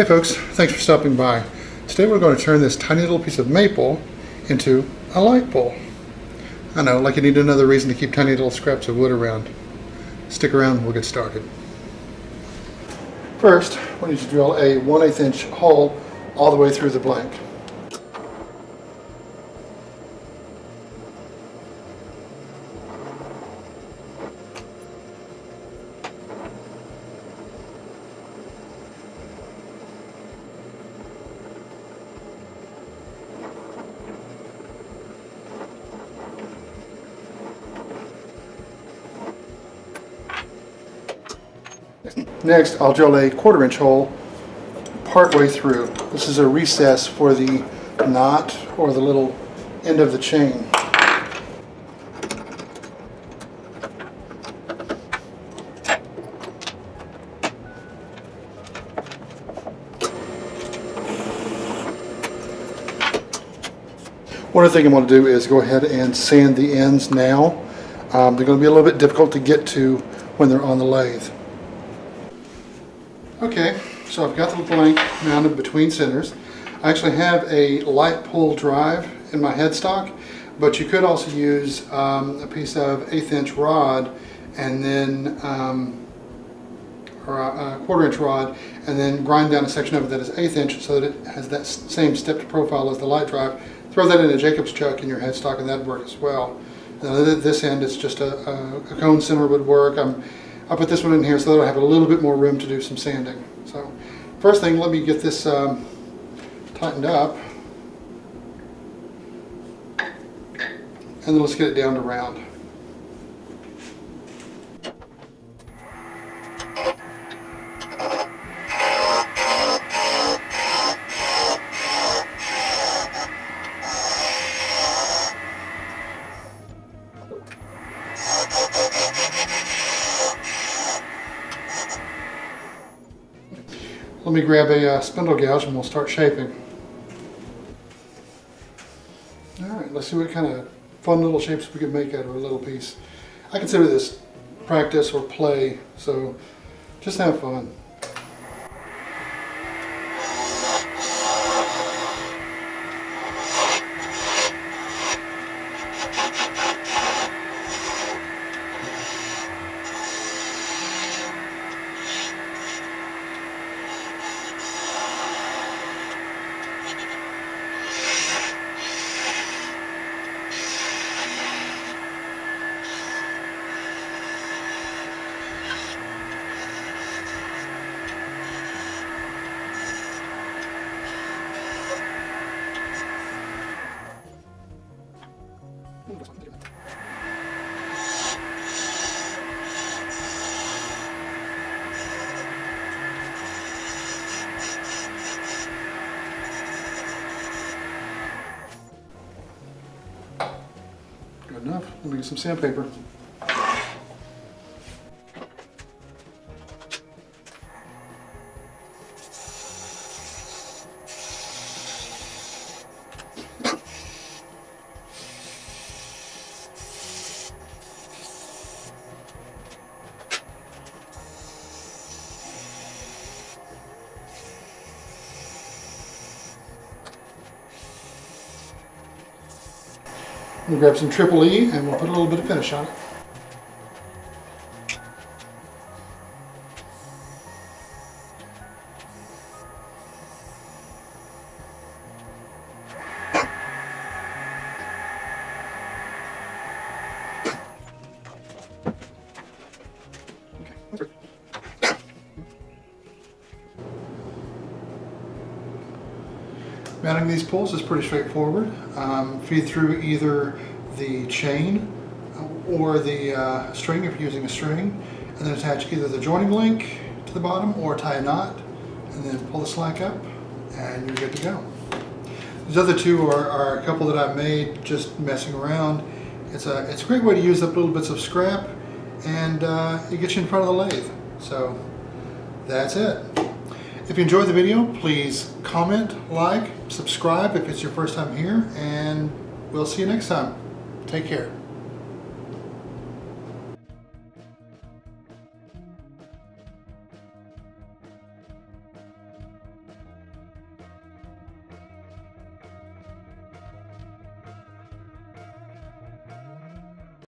Hey folks, thanks for stopping by. Today we're going to turn this tiny little piece of maple into a light pole. I know, like you need another reason to keep tiny little scraps of wood around. Stick around, we'll get started. First, we need to drill a 1/8 inch hole all the way through the blank. Next, I'll drill a 1/4 inch hole part way through. This is a recess for the knot or the little end of the chain. One other thing I'm going to do is go ahead and sand the ends now. They're going to be a little bit difficult to get to when they're on the lathe. Okay, so I've got the blank mounted between centers. I actually have a light pole drive in my headstock, but you could also use a piece of 1/8 inch rod and then or a 1/4 inch rod, and then grind down a section of it that is 1/8 inch so that it has that same stepped profile as the light drive. Throw that in a Jacob's chuck in your headstock and that'd work as well. Now at this end it's just a cone center would work. I'll put this one in here so that I have a little bit more room to do some sanding. So first thing, let me get this tightened up, and then let's get it down to round. Let me grab a spindle gouge and we'll start shaping. Alright, let's see what kind of fun little shapes we can make out of a little piece. I consider this practice or play, so just have fun. Good enough. Let me get some sandpaper. We'll grab some Triple E and we'll put a little bit of finish on it. Mounting these poles is pretty straightforward. Feed through either the chain or the string if you're using a string, and then attach either the joining link to the bottom or tie a knot, and then pull the slack up, and you're good to go. These other two are a couple that I made just messing around. It's a great way to use up little bits of scrap, and it gets you in front of the lathe. So that's it. If you enjoyed the video, please comment, like, subscribe if it's your first time here, and we'll see you next time. Take care.